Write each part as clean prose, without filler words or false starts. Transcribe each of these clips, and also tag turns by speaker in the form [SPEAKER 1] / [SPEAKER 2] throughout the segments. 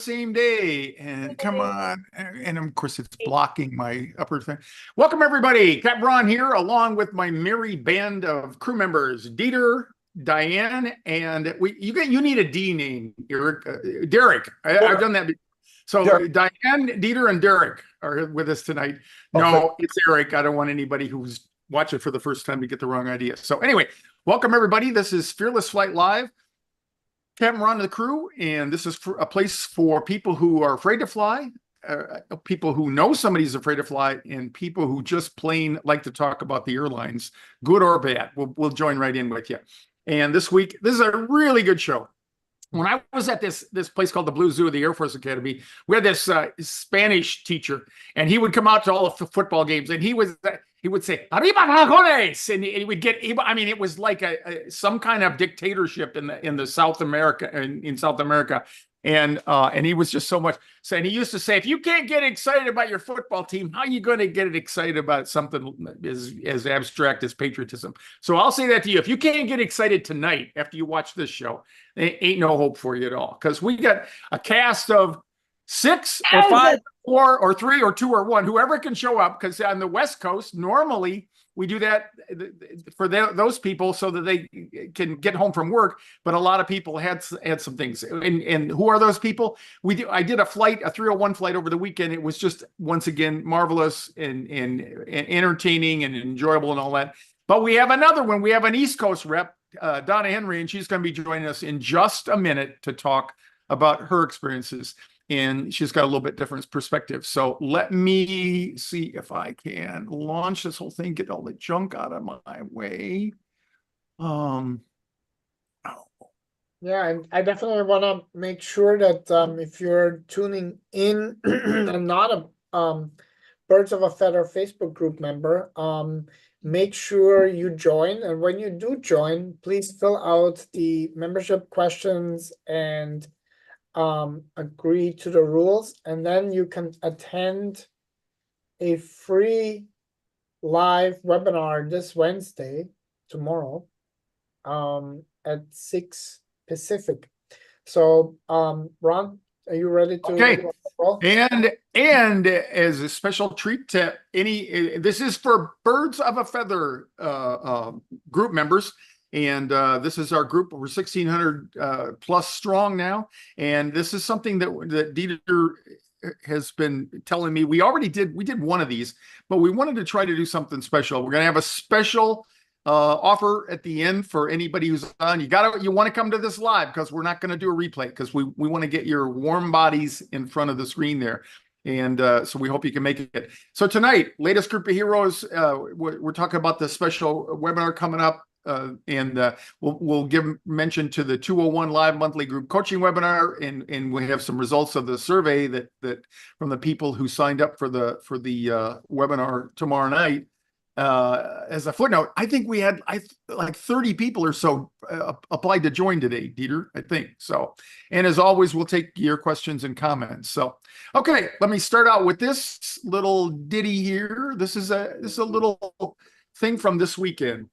[SPEAKER 1] same day. And come on. And of course, it's blocking my upper thing. Welcome, everybody. Capt Ron here, along with my merry band of crew members, Dieter, Diane, and you need a D name, Eric, Derek. I've done that before. So
[SPEAKER 2] Derek.
[SPEAKER 1] Diane, Dieter, and Derek are with us tonight. No, it's Eric. I don't want anybody who's watching for the first time to get the wrong idea. So anyway, welcome, everybody. This is Fearless Flight Live. Capt Ron to the crew, and this is a place for people who are afraid to fly, people who know somebody's afraid to fly, and people who just plain like to talk about the airlines, good or bad. We'll join right in with you. And this week, this is a really good show. When I was at this place called the Blue Zoo of the Air Force Academy, we had this Spanish teacher, and he would come out to all the football games, and he would say "Arriba Dragones," and he would get. I mean, it was like some kind of dictatorship in South America, in South America, and he was just so much. So, and he used to say, if you can't get excited about your football team, how are you going to get excited about something as abstract as patriotism? So I'll say that to you. If you can't get excited tonight after you watch this show, there ain't no hope for you at all, because we got a cast of 6 or 5, 4 or 3 or 2 or 1, whoever can show up, because on the West Coast, normally we do that for those people so that they can get home from work. But a lot of people had some things. And who are those people? I did a 301 flight over the weekend. It was just, once again, marvelous and entertaining and enjoyable and all that. But we have another one. We have an East Coast rep, Donna Henry, and she's going to be joining us in just a minute to talk about her experiences. And she's got a little bit different perspective. So let me see if I can launch this whole thing, get all the junk out of my way.
[SPEAKER 2] Yeah, and I definitely want to make sure that if you're tuning in and not a Birds of a Feather Facebook group member, make sure you join. And when you do join, please fill out the membership questions and agree to the rules, and then you can attend a free live webinar this Wednesday, tomorrow, at 6 Pacific. So Ron, are you ready to?
[SPEAKER 1] Okay. And as a special treat to this is for Birds of a Feather group members. And this is our group. We're 1,600 plus strong now. And this is something that Dieter has been telling me. We did one of these, but we wanted to try to do something special. We're going to have a special offer at the end for anybody who's on. You want to come to this live, because we're not going to do a replay, because we want to get your warm bodies in front of the screen there. And so we hope you can make it. So tonight, latest group of heroes, we're talking about the special webinar coming up. We'll give mention to the 201 live monthly group coaching webinar, and we have some results of the survey that from the people who signed up for the webinar tomorrow night. As a footnote, I think we had like 30 people or so applied to join today, Dieter, I think so. And as always, we'll take your questions and comments. So, okay, let me start out with this little ditty here. This is a little thing from this weekend.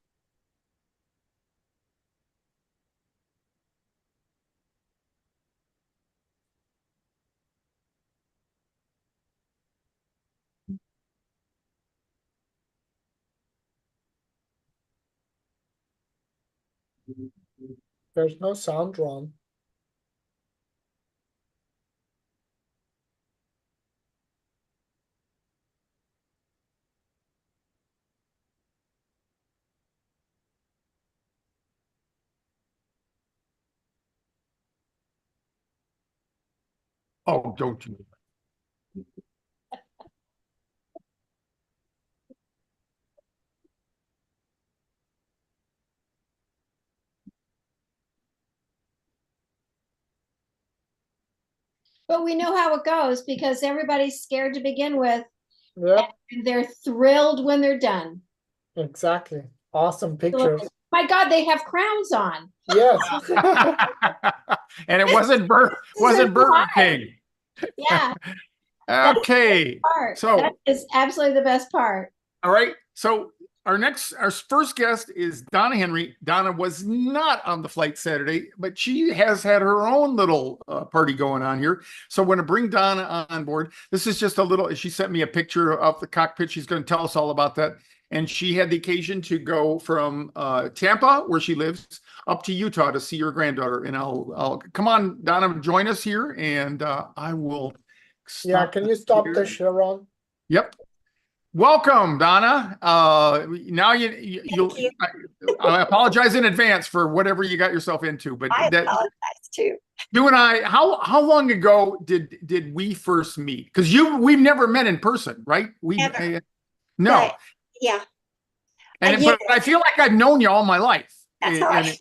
[SPEAKER 2] There's no sound, Ron.
[SPEAKER 1] Oh, don't you?
[SPEAKER 3] But we know how it goes, because everybody's scared to begin with.
[SPEAKER 2] Yep.
[SPEAKER 3] And they're thrilled when they're done.
[SPEAKER 2] Exactly. Awesome pictures.
[SPEAKER 3] My God, they have crowns on.
[SPEAKER 2] Yes.
[SPEAKER 1] And it wasn't Burger King.
[SPEAKER 3] Yeah.
[SPEAKER 1] Okay.
[SPEAKER 3] So that is absolutely the best part.
[SPEAKER 1] All right. So our first guest is Donna Henry. Donna was not on the flight Saturday, but she has had her own little party going on here. So we're going to bring Donna on board. This is just a little, she sent me a picture of the cockpit. She's going to tell us all about that. And she had the occasion to go from Tampa, where she lives, up to Utah to see her granddaughter. And I'll come on, Donna, join us here, and I will.
[SPEAKER 2] Yeah, can you stop
[SPEAKER 1] here.
[SPEAKER 2] the Sharon?
[SPEAKER 1] Yep. Welcome, Donna. Now you'll. I apologize in advance for whatever you got yourself into, but
[SPEAKER 4] I apologize too.
[SPEAKER 1] You and I, how long ago did we first meet? Because we've never met in person, right?
[SPEAKER 4] Never.
[SPEAKER 1] No.
[SPEAKER 4] But, yeah.
[SPEAKER 1] But I feel like I've known you all my life.
[SPEAKER 4] That's all right.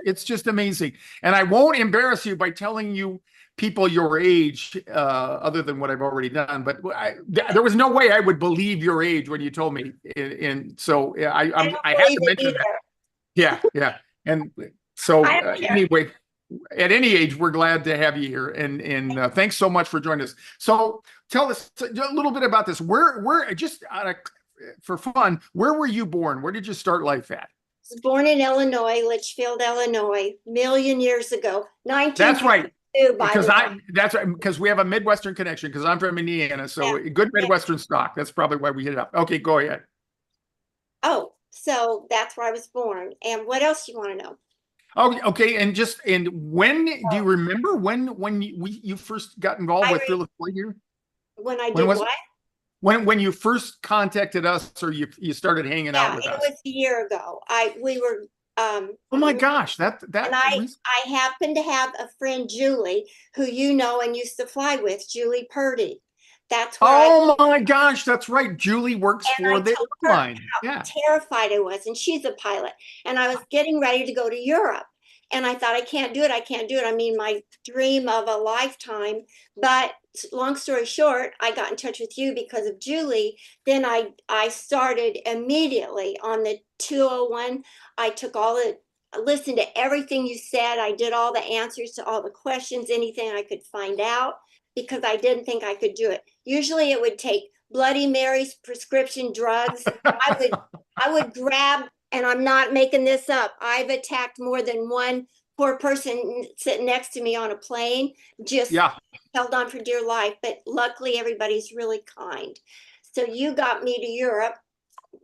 [SPEAKER 1] It's just amazing. And I won't embarrass you by telling you people your age, other than what I've already done. But there was no way I would believe your age when you told me. And so I have to mention that. Yeah. And so anyway, at any age, we're glad to have you here. And thanks so much for joining us. So tell us a little bit about this. Where just for fun, where were you born? Where did you start life at?
[SPEAKER 4] I was born in Illinois, Litchfield, Illinois, million years ago.
[SPEAKER 1] That's right.
[SPEAKER 4] That's
[SPEAKER 1] right, because we have a Midwestern connection, because I'm from Indiana. So good Midwestern stock. That's probably why we hit it up. Okay, go ahead.
[SPEAKER 4] Oh, so that's where I was born. And what else do you want to know?
[SPEAKER 1] Oh, okay. And when do you remember when you first got involved with FearlessFlight here?
[SPEAKER 4] When I did what?
[SPEAKER 1] When you first contacted us, or you started hanging out with us?
[SPEAKER 4] It was a year ago. We were
[SPEAKER 1] oh my gosh, that
[SPEAKER 4] and I happen to have a friend, Julie, who you know and used to fly with, Julie Purdy. That's why
[SPEAKER 1] my gosh, that's right. Julie works for the airline.
[SPEAKER 4] Yeah. Terrified I was, and she's a pilot. And I was getting ready to go to Europe. And I thought, I can't do it. I mean, my dream of a lifetime. But long story short, I got in touch with you because of Julie. Then I started immediately on the 201. I listened to everything you said. I did all the answers to all the questions, anything I could find out, because I didn't think I could do it. Usually it would take Bloody Mary's, prescription drugs. I would grab, and I'm not making this up, I've attacked more than one poor person sitting next to me on a plane, just held on for dear life. But luckily everybody's really kind. So you got me to Europe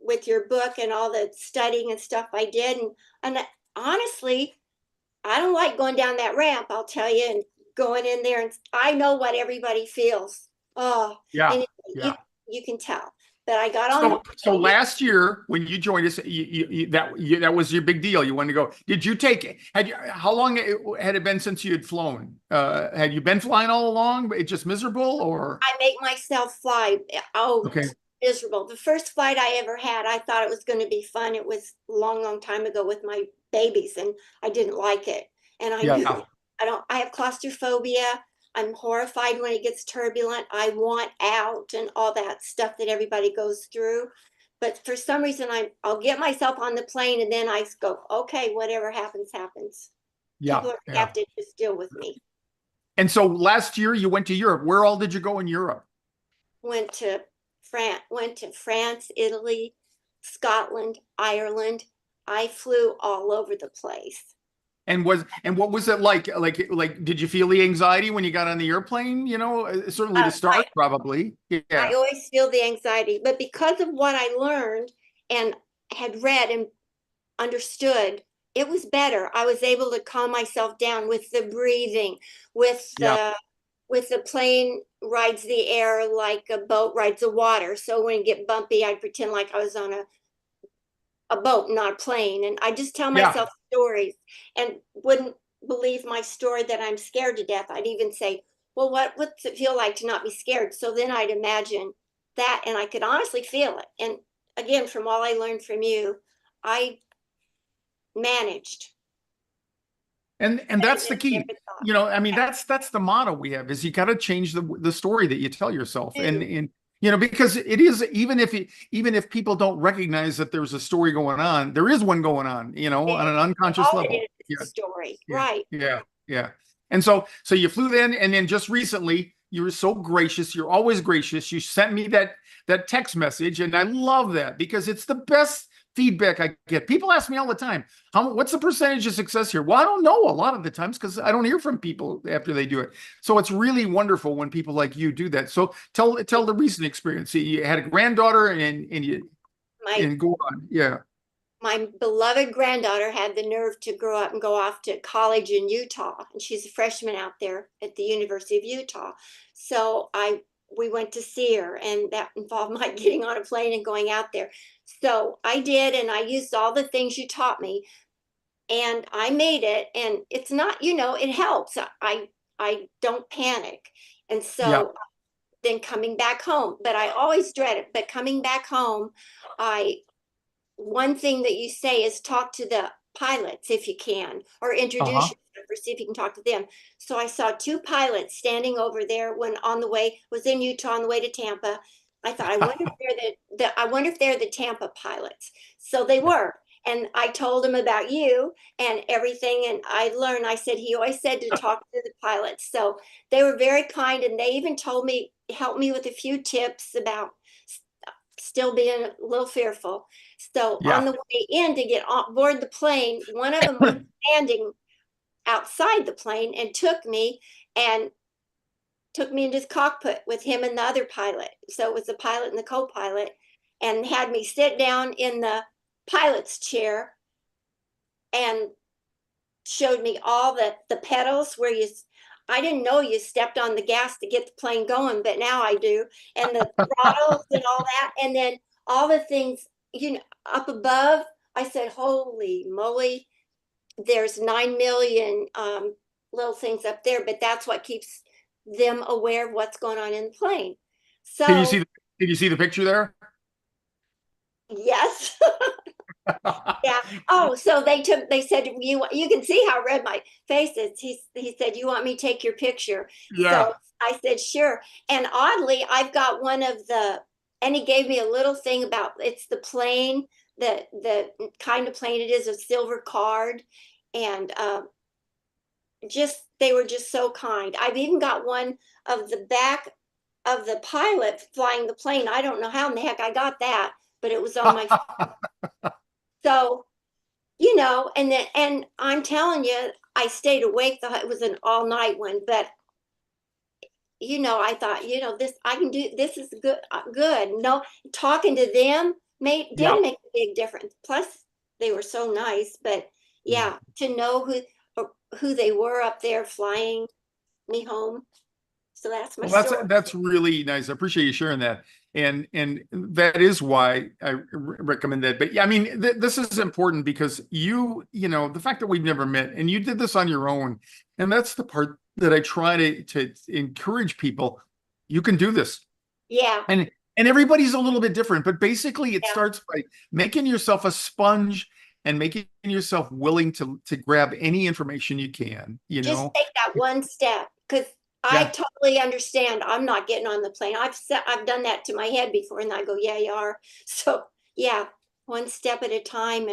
[SPEAKER 4] with your book and all the studying and stuff I did. And honestly, I don't like going down that ramp, I'll tell you, and going in there, and I know what everybody feels. Oh, yeah. You can tell. But I got on.
[SPEAKER 1] So last year when you joined us, that was your big deal. You wanted to go. Did you take? How long had it been since you had flown? Had you been flying all along? It's just miserable, or?
[SPEAKER 4] I make myself fly. Oh, okay. Miserable. The first flight I ever had, I thought it was going to be fun. It was a long time ago with my babies, and I didn't like it. And I knew I have claustrophobia. I'm horrified when it gets turbulent. I want out and all that stuff that everybody goes through. But for some reason, I'll get myself on the plane, and then I go, okay, whatever happens, happens. People have to just deal with me.
[SPEAKER 1] And so last year you went to Europe. Where all did you go in Europe?
[SPEAKER 4] Went to France, Italy, Scotland, Ireland. I flew all over the place.
[SPEAKER 1] And what was it like? Like, did you feel the anxiety when you got on the airplane? You know, certainly to start, probably. Yeah.
[SPEAKER 4] I always feel the anxiety, but because of what I learned and had read and understood, it was better. I was able to calm myself down with the breathing, with the plane rides the air like a boat rides the water. So when it get bumpy, I'd pretend like I was on a boat, not a plane. And I just tell myself stories, and wouldn't believe my story that I'm scared to death. I'd even say, well, what's it feel like to not be scared? So then I'd imagine that, and I could honestly feel it. And again, from all I learned from you, I managed.
[SPEAKER 1] And that's the key. You know, I mean, that's the motto we have, is you got to change the story that you tell yourself. And you know, because it is, even if people don't recognize that there's a story going on, there is one going on, you know, on an unconscious level.
[SPEAKER 4] It's a story, right?
[SPEAKER 1] Yeah. And so you flew then, and then just recently, you were so gracious. You're always gracious. You sent me that text message, and I love that, because it's the best feedback I get. People ask me all the time, what's the percentage of success here? Well, I don't know a lot of the times because I don't hear from people after they do it. So it's really wonderful when people like you do that. So tell the recent experience. You had a granddaughter and go on. Yeah.
[SPEAKER 4] My beloved granddaughter had the nerve to grow up and go off to college in Utah, and she's a freshman out there at the University of Utah. So we went to see her, and that involved my getting on a plane and going out there. So I did, and I used all the things you taught me, and I made it. And it's not, it helps. I don't panic. And so then coming back home, but I always dread it. But coming back home, one thing that you say is talk to the pilots if you can, or introduce yourself, or see if you can talk to them. So I saw two pilots standing over there when was in Utah on the way to Tampa. I thought, I wonder if they're the Tampa pilots. So they were. And I told them about you and everything. And I said, he always said to talk to the pilots. So they were very kind. And they even helped me with a few tips about still being a little fearful. So on the way in to get on board the plane, one of them was standing outside the plane and took me into the cockpit with him and the other pilot. So it was the pilot and the co-pilot, and had me sit down in the pilot's chair and showed me all the pedals where I didn't know you stepped on the gas to get the plane going, but now I do. And the throttles and all that. And then all the things, up above, I said, holy moly, there's 9 million little things up there, but that's what keeps them aware of what's going on in the plane. So
[SPEAKER 1] Did you see the picture there?
[SPEAKER 4] Yes. Yeah. Oh, so they said, you can see how red my face is. He said, you want me to take your picture?
[SPEAKER 1] Yeah.
[SPEAKER 4] So I said, sure. And oddly, I've got and he gave me a little thing about, it's the plane, the kind of plane it is, a silver card. And they were just so kind. I've even got one of the back of the pilot flying the plane. I don't know how in the heck I got that, but it was on my phone. So, and I'm telling you, I stayed awake. It was an all night one, but I thought, I can do, this is good. No, talking to them did make a big difference. Plus they were so nice, but to know who they were up there flying me home. So that's my story.
[SPEAKER 1] That's really nice. I appreciate you sharing that. And that is why I recommend that. But yeah, I mean, this is important because the fact that we've never met and you did this on your own, and that's the part that I try to encourage people. You can do this.
[SPEAKER 4] Yeah.
[SPEAKER 1] And everybody's a little bit different, but basically it starts by making yourself a sponge and making yourself willing to grab any information you can,
[SPEAKER 4] Just take that one step, because I totally understand. I'm not getting on the plane. I've done that to my head before, and I go, yeah, you are. So yeah, one step at a time,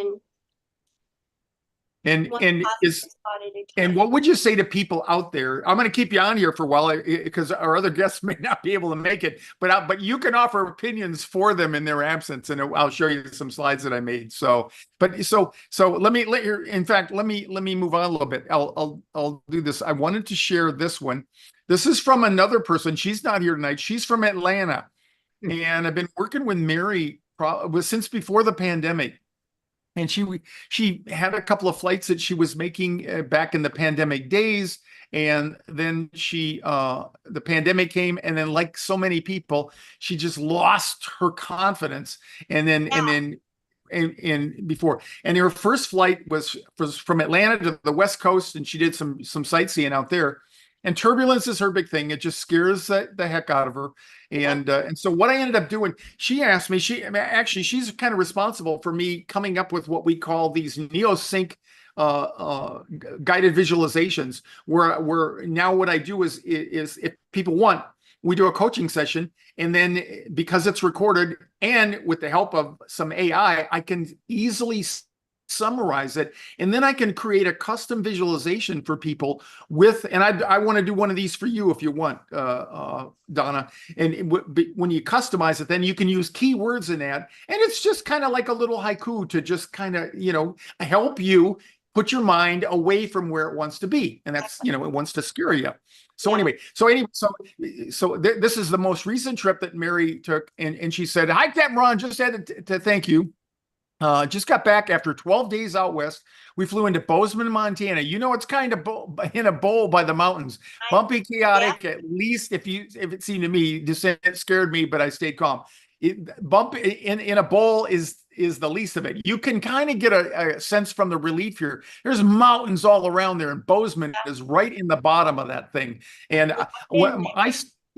[SPEAKER 4] and
[SPEAKER 1] what would you say to people out there? I'm going to keep you on here for a while because our other guests may not be able to make it, but you can offer opinions for them in their absence, and I'll show you some slides that I made. So let me move on a little bit. I'll do this. I wanted to share this one. This is from another person. She's not here tonight. She's from Atlanta, and I've been working with Mary since before the pandemic. And she had a couple of flights that she was making back in the pandemic days. And then the pandemic came, and then like so many people, she just lost her confidence. And her first flight was from Atlanta to the West Coast, and she did some sightseeing out there. And turbulence is her big thing. It just scares the heck out of her. And so what I ended up doing, she asked me, she's kind of responsible for me coming up with what we call these NeoSync guided visualizations, where now what I do is if people want, we do a coaching session, and then because it's recorded and with the help of some AI, I can easily summarize it, and then I can create a custom visualization for people with, and I want to do one of these for you if you want, Donna. And when you customize it, then you can use keywords in that, and it's just kind of like a little haiku to just kind of, help you put your mind away from where it wants to be, and that's, it wants to scare you. So anyway, this is the most recent trip that Mary took, and she said, "Hi, Capt Ron, just had to thank you. Just got back after 12 days out west. We flew into Bozeman, Montana. It's kind of in a bowl by the mountains. Bumpy, chaotic, at least if it seemed to me. Descent scared me, but I stayed calm. Bump in a bowl is the least of it. You can kind of get a sense from the relief here. There's mountains all around there, and Bozeman is right in the bottom of that thing. And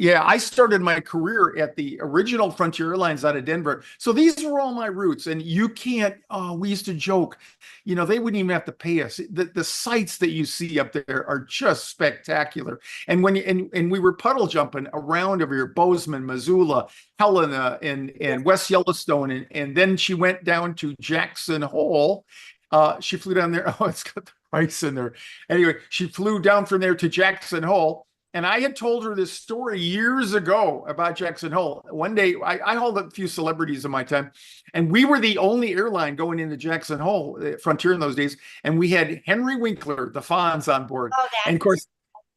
[SPEAKER 1] I started my career at the original Frontier Airlines out of Denver. So these are all my roots. And you can't, we used to joke, they wouldn't even have to pay us. The sights that you see up there are just spectacular. And and we were puddle jumping around over here, Bozeman, Missoula, Helena, and West Yellowstone. And then she went down to Jackson Hole. She flew down there. Oh, it's got the price in there. Anyway, she flew down from there to Jackson Hole. And I had told her this story years ago about Jackson Hole. One day, I hauled a few celebrities in my time, and we were the only airline going into Jackson Hole, Frontier in those days, and we had Henry Winkler, the Fonz, on board. And of course,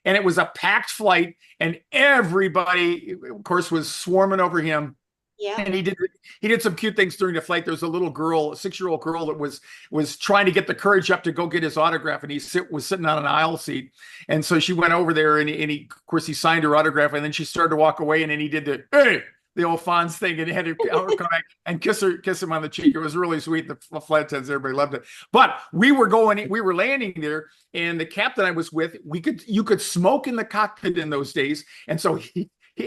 [SPEAKER 1] and it was a packed flight, and everybody, of course, was swarming over him. Yeah. And he did some cute things during the flight. There was a little girl, a 6-year-old girl that was trying to get the courage up to go get his autograph, and he was sitting on an aisle seat. And so she went over there, and he of course he signed her autograph, and then she started to walk away, and then he did the old Fonz thing, and he had to come back and kiss him on the cheek. It was really sweet. The flight attendants, everybody loved it. But we were landing there, and the captain I was with, you could smoke in the cockpit in those days, and so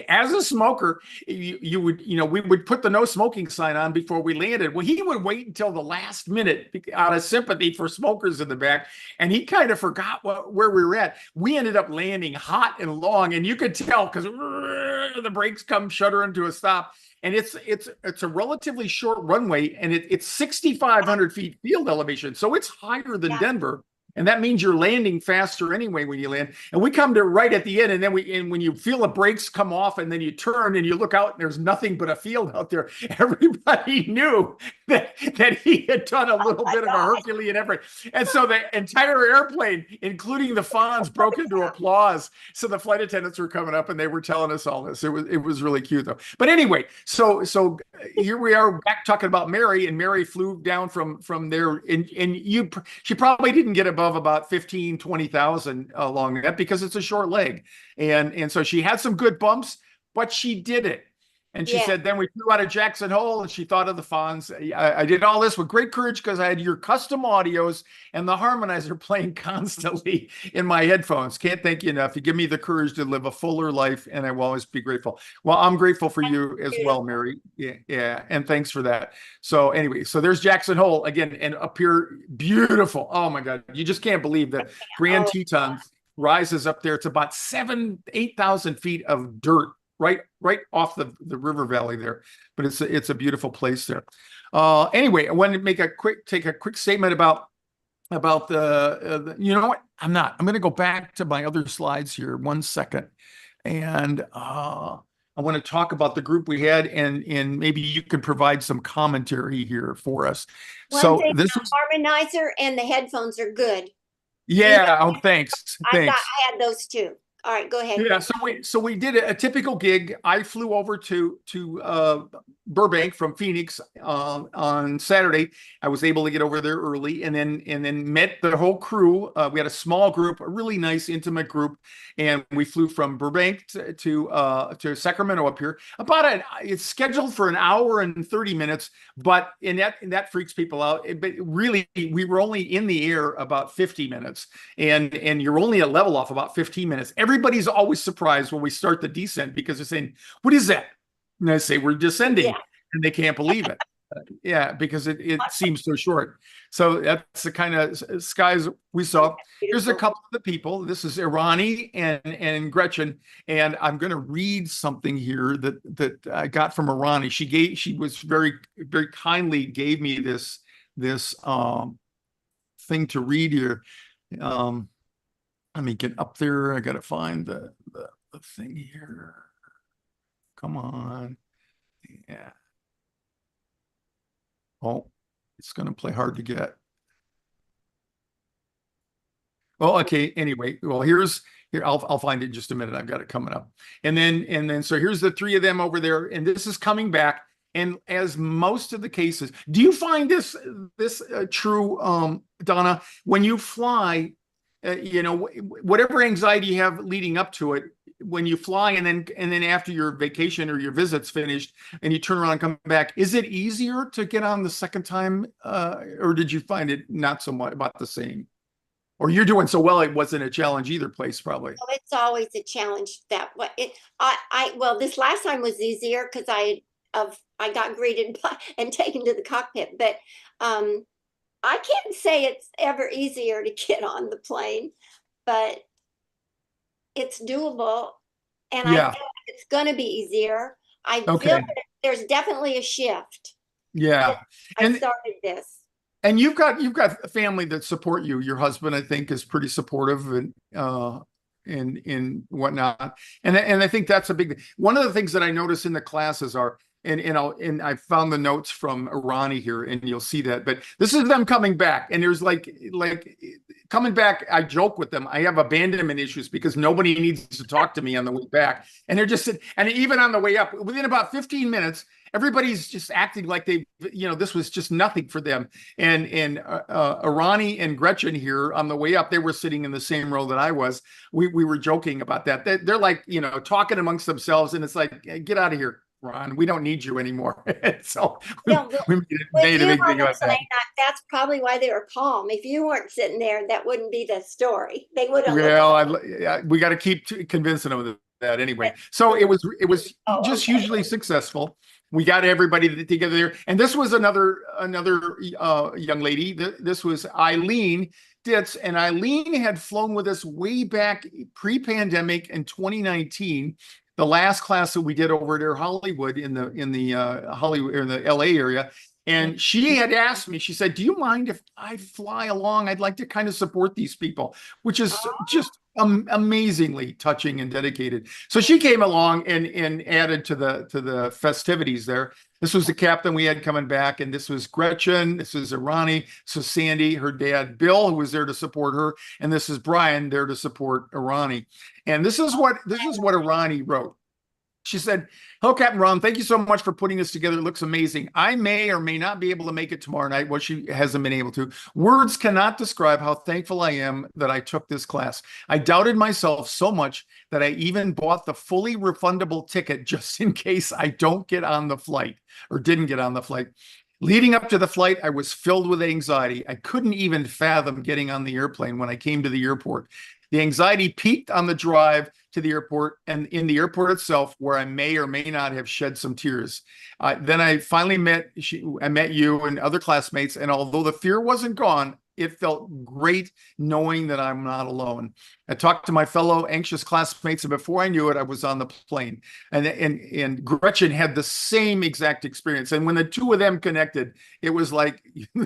[SPEAKER 1] as a smoker, we would put the no smoking sign on before we landed. Well, he would wait until the last minute out of sympathy for smokers in the back, and he kind of forgot where we were at. We ended up landing hot and long, and you could tell because the brakes come shuddering to a stop. And it's a relatively short runway, and it's 6,500 feet field elevation, so it's higher than Denver. And that means you're landing faster anyway when you land. And we come to right at the end, and then when you feel the brakes come off, and then you turn and you look out, and there's nothing but a field out there. Everybody knew that he had done a little bit of a Herculean effort. And so the entire airplane, including the Fonz, broke into applause. So the flight attendants were coming up, and they were telling us all this. It was really cute though. But anyway, so here we are back talking about Mary, and Mary flew down from there, and she probably didn't get above about 15, 20,000 along that because it's a short leg. And so she had some good bumps, but she did it. And she said, then we flew out of Jackson Hole, and she thought of the Fonz. I did all this with great courage because I had your custom audios and the harmonizer playing constantly in my headphones. Can't thank you enough. You give me the courage to live a fuller life, and I will always be grateful. Well, I'm grateful for you as well, Mary. Yeah. And thanks for that. So anyway, so there's Jackson Hole again, and up here, beautiful. Oh my God. You just can't believe that Grand Teton rises up there. It's about 8,000 feet of dirt right off the river valley there, but it's a beautiful place there. Anyway, I wanted to take a quick statement about the you know what? I'm going to go back to my other slides here 1 second, and I want to talk about the group we had, and maybe you can provide some commentary here for us. So this
[SPEAKER 4] harmonizer and the headphones are good.
[SPEAKER 1] Yeah. Oh, thanks.
[SPEAKER 4] I had those too. All right, go ahead.
[SPEAKER 1] Yeah, so we did a typical gig. I flew over to Burbank from Phoenix on Saturday. I was able to get over there early, and then met the whole crew. We had a small group, a really nice, intimate group, and we flew from Burbank to Sacramento up here. It's scheduled for an hour and 30 minutes, but that freaks people out. But really, we were only in the air about 50 minutes, and you're only at level off about 15 minutes. Everybody's always surprised when we start the descent because they're saying, "What is that?" And I say, "We're descending," and they can't believe it. Because it seems so short. So that's the kind of skies we saw. Here's a couple of the people. This is Irani and Gretchen, and I'm going to read something here that I got from Irani. She was very, very kindly gave me this thing to read here. Let me get up there. I got to find the thing here. Come on. Yeah. Oh, it's going to play hard to get. Oh, okay. Anyway, well, here. I'll find it in just a minute. I've got it coming up. And then, so here's the three of them over there. And this is coming back. And as most of the cases, do you find this true, Donna, when you fly, whatever anxiety you have leading up to it, when you fly and then after your vacation or your visit's finished and you turn around and come back, is it easier to get on the second time? Or did you find it not so much about the same? Or you're doing so well, it wasn't a challenge either place, probably.
[SPEAKER 4] Oh, it's always a challenge that way. Well, this last time was easier because I got greeted and taken to the cockpit, but I can't say it's ever easier to get on the plane, but it's doable, and I feel like it's going to be easier. I feel that there's definitely a shift.
[SPEAKER 1] Yeah,
[SPEAKER 4] I started this.
[SPEAKER 1] And you've got a family that support you. Your husband, I think, is pretty supportive and whatnot. And I think that's a big thing. One of the things that I notice in the classes are, and I found the notes from Ronnie here, and you'll see that. But this is them coming back, and there's like coming back. I joke with them. I have abandonment issues because nobody needs to talk to me on the way back, and they're just and even on the way up, within about 15 minutes. Everybody's just acting like this was just nothing for them. And Ronnie and Gretchen here on the way up, they were sitting in the same row that I was. We were joking about that. They're like, talking amongst themselves, and it's like, hey, get out of here, Ron. We don't need you anymore. So we made a big thing about that.
[SPEAKER 4] That's probably why they were calm. If you weren't sitting there, that wouldn't be the story. They would have.
[SPEAKER 1] Well, we got to keep convincing them of that anyway. So it was just hugely successful. We got everybody together there. And this was another young lady. This was Eileen Ditz. And Eileen had flown with us way back pre-pandemic in 2019. The last class that we did over at Hollywood in the Hollywood or in the LA area. And she had asked me, she said, do you mind if I fly along? I'd like to kind of support these people, which is just amazingly touching and dedicated. So she came along and added to the festivities there. This was the captain we had coming back, and this was Gretchen. This is Irani. So Sandy, her dad, Bill, who was there to support her, and this is Brian there to support Irani. And this is what Irani wrote. She said, hello, Capt Ron. Thank you so much for putting this together. It looks amazing. I may or may not be able to make it tomorrow night. Well, she hasn't been able to. Words cannot describe how thankful I am that I took this class. I doubted myself so much that I even bought the fully refundable ticket just in case I don't get on the flight or didn't get on the flight. Leading up to the flight, I was filled with anxiety. I couldn't even fathom getting on the airplane when I came to the airport. The anxiety peaked on the drive to the airport and in the airport itself, where I may or may not have shed some tears. Then I finally met you and other classmates, and although the fear wasn't gone, it felt great knowing that I'm not alone. I talked to my fellow anxious classmates, and before I knew it, I was on the plane. And Gretchen had the same exact experience. And when the two of them connected, it was like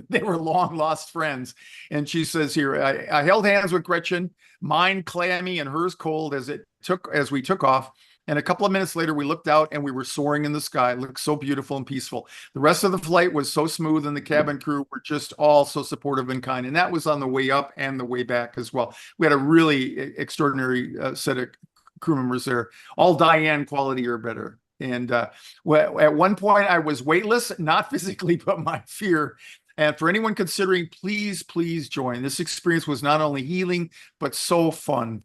[SPEAKER 1] they were long lost friends. And she says here, I held hands with Gretchen, mine clammy and hers cold as we took off. And a couple of minutes later, we looked out and we were soaring in the sky. It looked so beautiful and peaceful. The rest of the flight was so smooth, and the cabin crew were just all so supportive and kind. And that was on the way up and the way back as well. We had a really extraordinary set of crew members there, all Diane quality or better. And at one point, I was weightless, not physically, but my fear. And for anyone considering, please join. This experience was not only healing, but so fun.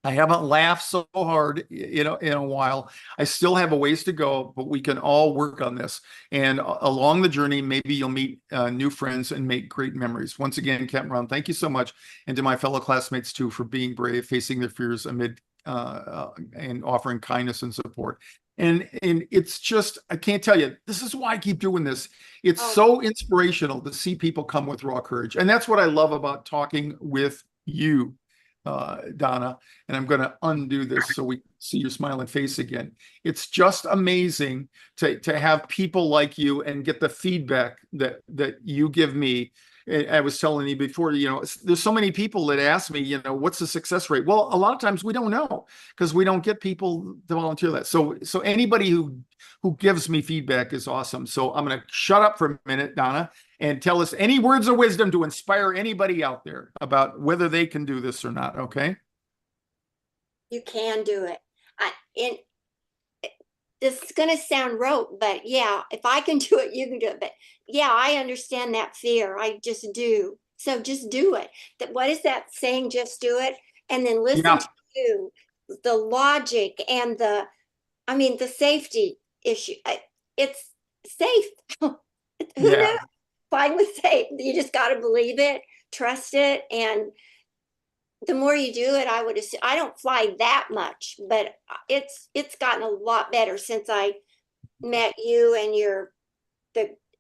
[SPEAKER 1] I haven't laughed so hard, in a while. I still have a ways to go, but we can all work on this. And along the journey, maybe you'll meet new friends and make great memories. Once again, Capt Ron, thank you so much. And to my fellow classmates too, for being brave, facing their fears amid and offering kindness and support. And it's just, I can't tell you, this is why I keep doing this. It's so inspirational to see people come with raw courage. And that's what I love about talking with you, Donna. And I'm going to undo this so we see your smiling face again. It's just amazing to have people like you and get the feedback that you give me. I was telling you before, there's so many people that ask me, what's the success rate? Well, a lot of times we don't know because we don't get people to volunteer that. So anybody who gives me feedback is awesome. So I'm going to shut up for a minute, Donna, and tell us any words of wisdom to inspire anybody out there about whether they can do this or not. Okay.
[SPEAKER 4] You can do it. This is going to sound rote, but yeah, if I can do it, you can do it. But yeah, I understand that fear. I just do. So just do it. What is that saying? Just do it. And then listen to you, the logic and the safety issue. It's safe. Who knows? Flying was safe. You just got to believe it, trust it. And the more you do it, I would assume, I don't fly that much, but it's gotten a lot better since I met you and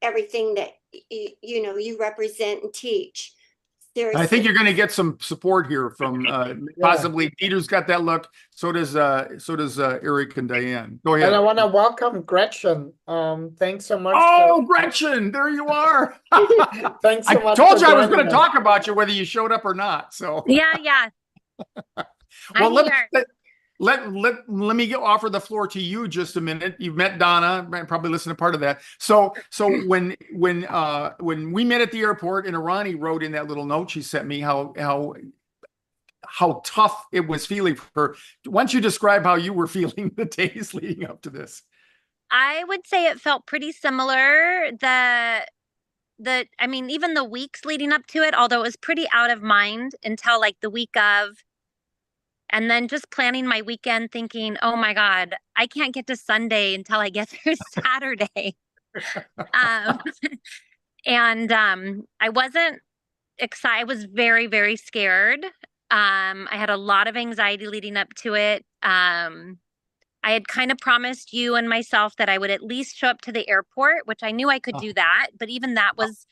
[SPEAKER 4] everything that you represent and teach. Seriously.
[SPEAKER 1] I think you're going to get some support here from possibly Peter's got that look. So does Eric and Diane. Go ahead.
[SPEAKER 2] And I want to welcome Gretchen. Thanks so much.
[SPEAKER 1] Oh, Gretchen, there you are.
[SPEAKER 2] Thanks so much.
[SPEAKER 1] I told you I was going to talk about you whether you showed up or not. So
[SPEAKER 5] yeah.
[SPEAKER 1] Well, let me offer the floor to you just a minute. You've met Donna, probably listened to part of that. So when we met at the airport, and Arani wrote in that little note she sent me how tough it was feeling for her. Why don't you describe how you were feeling the days leading up to this?
[SPEAKER 5] I would say it felt pretty similar. Even the weeks leading up to it, although it was pretty out of mind until like the week of. And then just planning my weekend thinking, oh my God, I can't get to Sunday until I get through Saturday. I wasn't excited. I was very, very scared. I had a lot of anxiety leading up to it. I had kind of promised you and myself that I would at least show up to the airport, which I knew I could do that. But even that was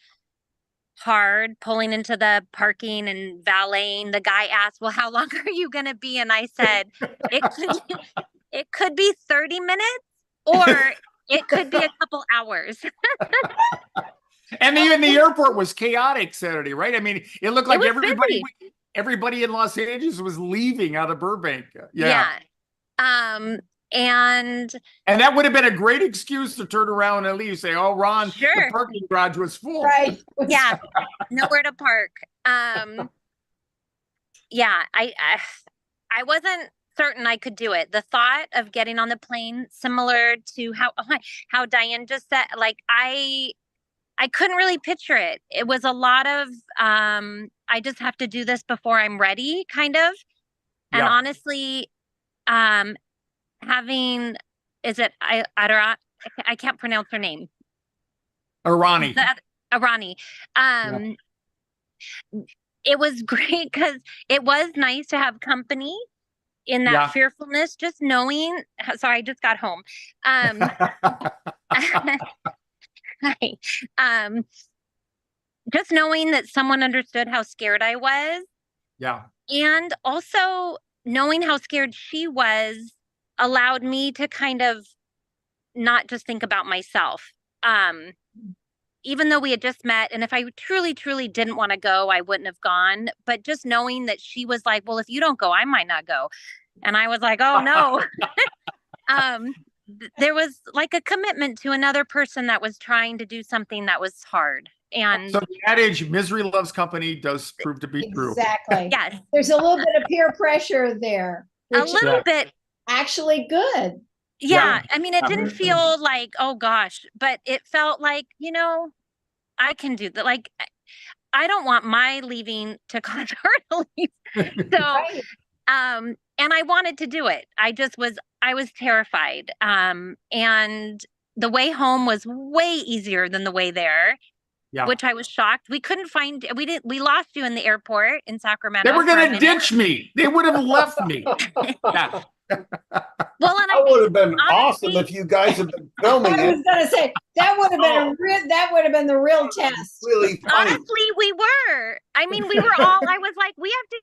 [SPEAKER 5] hard, pulling into the parking and valeting. The guy asked, well, how long are you going to be? And I said, it could be 30 minutes or it could be a couple hours.
[SPEAKER 1] And even the airport was chaotic Saturday, right? I mean, it looked like everybody in Los Angeles was leaving out of Burbank. Yeah.
[SPEAKER 5] And
[SPEAKER 1] that would have been a great excuse to turn around and leave. Say, "Oh, Ron,
[SPEAKER 5] sure.
[SPEAKER 1] The parking garage was full."
[SPEAKER 3] Right.
[SPEAKER 5] Yeah, nowhere to park. Yeah, I wasn't certain I could do it. The thought of getting on the plane, similar to how Diane just said, like I couldn't really picture it. It was a lot of I just have to do this before I'm ready, kind of. And honestly, having, is it I can't pronounce her name.
[SPEAKER 1] Arani.
[SPEAKER 5] It was great because it was nice to have company in that fearfulness, just knowing. Sorry, I just got home. Just knowing that someone understood how scared I was.
[SPEAKER 1] Yeah. And
[SPEAKER 5] also knowing how scared she was allowed me to kind of not just think about myself. Even though we had just met, and if I truly, truly didn't want to go, I wouldn't have gone. But just knowing that she was like, well, if you don't go, I might not go. And I was like, oh no. There was like a commitment to another person that was trying to do something that was hard. And
[SPEAKER 1] so the adage, misery loves company, does prove to be true.
[SPEAKER 3] Exactly.
[SPEAKER 5] Yes.
[SPEAKER 3] There's a little bit of peer pressure there.
[SPEAKER 5] A little bit.
[SPEAKER 3] Actually good.
[SPEAKER 5] Yeah. I mean, it didn't feel like, oh gosh, but it felt like, I can do that. Like, I don't want my leaving to cause her to leave. So, and I wanted to do it. I was terrified. And the way home was way easier than the way there. Yeah. Which I was shocked. We couldn't find, we lost you in the airport in Sacramento.
[SPEAKER 1] They were going to ditch me. They would have left me. Yeah.
[SPEAKER 5] Well, and
[SPEAKER 6] that would have been awesome if you guys had been filming it.
[SPEAKER 3] I was going to say that would have been the real test.
[SPEAKER 6] Really funny.
[SPEAKER 5] Honestly, we were. I mean, we were all. I was like, we have to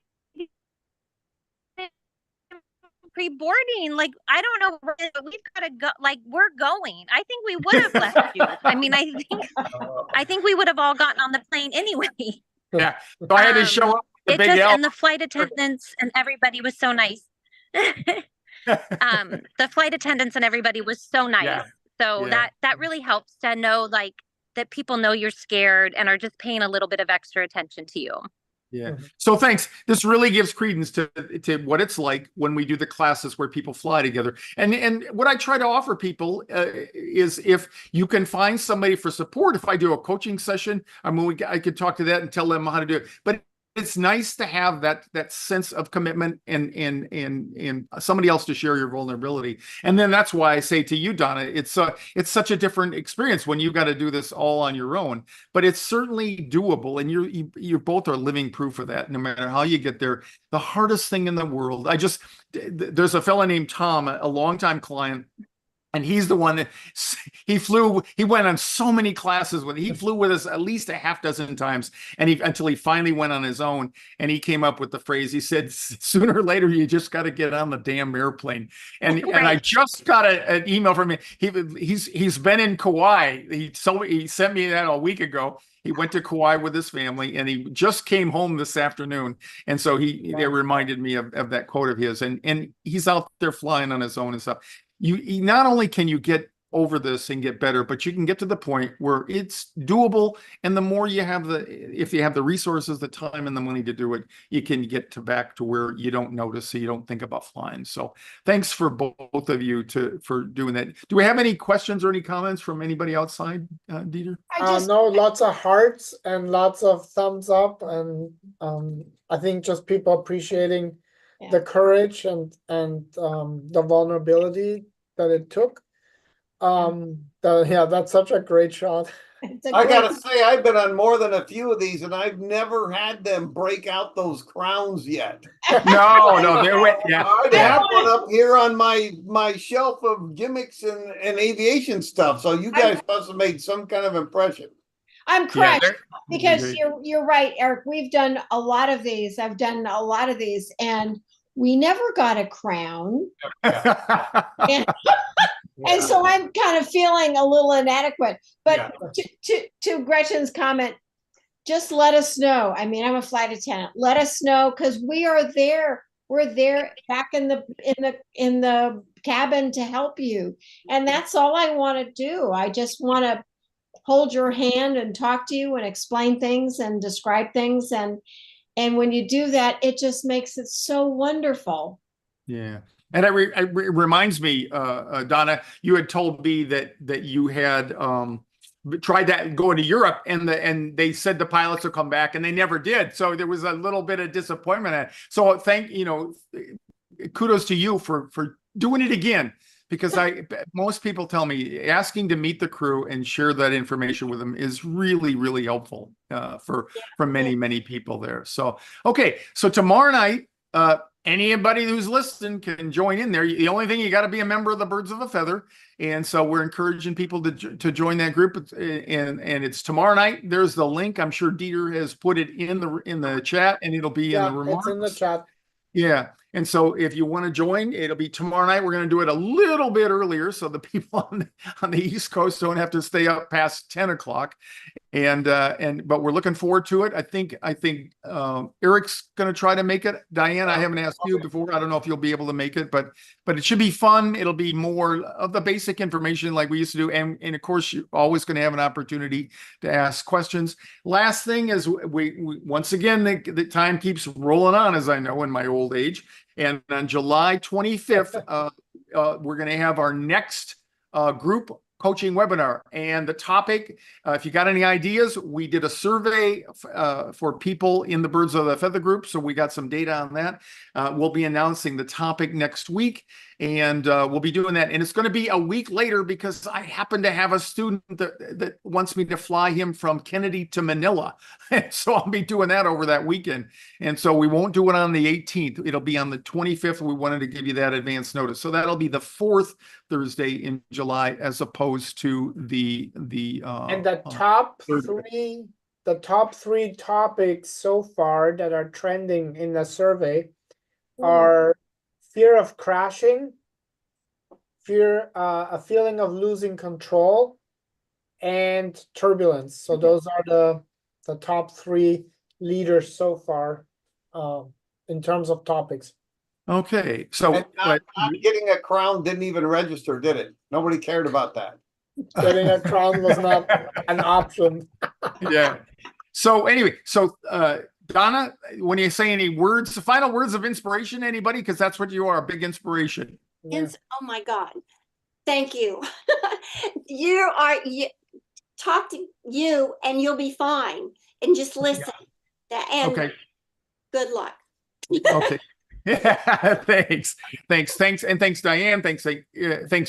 [SPEAKER 5] pre-boarding. Like, I don't know, but we've got to go. Like, we're going. I think we would have left you. I mean, I think we would have all gotten on the plane anyway.
[SPEAKER 1] Yeah. So I had to show up with
[SPEAKER 5] It
[SPEAKER 1] the big
[SPEAKER 5] just
[SPEAKER 1] L.
[SPEAKER 5] and the flight attendants and everybody was so nice. The flight attendants and everybody was so nice.
[SPEAKER 1] Yeah.
[SPEAKER 5] So
[SPEAKER 1] Yeah.
[SPEAKER 5] that really helps to know, like, that people know you're scared and are just paying a little bit of extra attention to you.
[SPEAKER 1] Yeah. So thanks. This really gives credence to what it's like when we do the classes where people fly together. And what I try to offer people is, if you can find somebody for support. If I do a coaching session, I mean, I could talk to that and tell them how to do it. But it's nice to have that sense of commitment and somebody else to share your vulnerability. And then that's why I say to you, Donna, it's such a different experience when you've got to do this all on your own, but it's certainly doable. And you both are living proof of that. No matter how you get there, the hardest thing in the world. There's a fella named Tom, a longtime client. And he's the one that he went on so many classes he flew with us at least a half dozen times, and until he finally went on his own, and he came up with the phrase. He said, sooner or later, you just got to get on the damn airplane. And
[SPEAKER 5] Right.
[SPEAKER 1] and I just got an email from him. He's been in Kauai. He sent me that a week ago. He went to Kauai with his family, and he just came home this afternoon. And so they reminded me of that quote of his, and he's out there flying on his own and stuff. You not only can you get over this and get better, but you can get to the point where it's doable. And the more you have if you have the resources, the time, and the money to do it, you can get back to where you don't notice, so you don't think about flying. So thanks for both of you for doing that. Do we have any questions or any comments from anybody outside, Dieter?
[SPEAKER 2] No, lots of hearts and lots of thumbs up, and I think just people appreciating the courage and the vulnerability that it took. That's such a great shot.
[SPEAKER 6] I gotta say, I've been on more than a few of these, and I've never had them break out those crowns yet.
[SPEAKER 1] No, they went. Yeah,
[SPEAKER 6] I have one up here on my shelf of gimmicks and aviation stuff. So you guys must have made some kind of impression.
[SPEAKER 3] I'm crushed because
[SPEAKER 1] great.
[SPEAKER 3] you're right, Eric. We've done a lot of these. I've done a lot of these, and we never got a crown. And so I'm kind of feeling a little inadequate. But to Gretchen's comment, just let us know. I mean, I'm a flight attendant. Let us know, because we are there. We're there back in the cabin to help you. And that's all I want to do. I just want to hold your hand and talk to you and explain things and describe things. And when you do that, it just makes it so wonderful.
[SPEAKER 1] Yeah. And it reminds me, Donna, you had told me that you had tried that going to Europe, and they said the pilots will come back, and they never did. So there was a little bit of disappointment. So kudos to you for doing it again, because most people tell me asking to meet the crew and share that information with them is really, really helpful for many, many people there. So, okay. So tomorrow night, anybody who's listening can join in there. The only thing, you got to be a member of the Birds of a Feather. And so we're encouraging people to join that group. And it's tomorrow night. There's the link. I'm sure Dieter has put it in the chat, and it'll be in the remarks.
[SPEAKER 2] It's in the chat.
[SPEAKER 1] Yeah. And so if you want to join, it'll be tomorrow night. We're going to do it a little bit earlier, so the people on the East Coast don't have to stay up past 10 o'clock. But we're looking forward to it. I think Eric's going to try to make it. Diane, I haven't asked you before. I don't know if you'll be able to make it, but it should be fun. It'll be more of the basic information like we used to do. And of course, you're always going to have an opportunity to ask questions. Last thing is, we once again, the time keeps rolling on, as I know in my old age. And on July 25th, we're going to have our next group coaching webinar. And the topic, if you got any ideas, we did a survey for people in the Birds of the Feather group. So we got some data on that. We'll be announcing the topic next week. And we'll be doing that. And it's going to be a week later, because I happen to have a student that wants me to fly him from Kennedy to Manila. And so I'll be doing that over that weekend. And so we won't do it on the 18th. It'll be on the 25th. We wanted to give you that advance notice. So that'll be the 4th Thursday in July, as opposed to the
[SPEAKER 2] and the top three topics so far that are trending in the survey are fear of crashing, a feeling of losing control, and turbulence. So those are the top 3 leaders so far in terms of topics.
[SPEAKER 1] Okay, so
[SPEAKER 6] And not getting a crown didn't even register, did it? Nobody cared about that.
[SPEAKER 2] Getting a crown was not an option.
[SPEAKER 1] yeah. So anyway, Donna, when you say any words, final words of inspiration, anybody? Because that's what you are, a big inspiration.
[SPEAKER 2] Yeah.
[SPEAKER 4] Oh my God. Thank you. Talk to you and you'll be fine. And just listen. And
[SPEAKER 1] Okay.
[SPEAKER 4] good luck.
[SPEAKER 1] Okay. Yeah, thanks. And thanks, Diane. Thanks,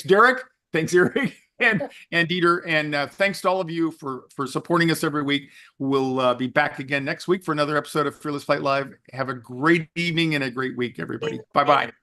[SPEAKER 1] Derek. Thanks, Eric and Dieter. And thanks to all of you for supporting us every week. We'll be back again next week for another episode of Fearless Flight Live. Have a great evening and a great week, everybody. Bye-bye.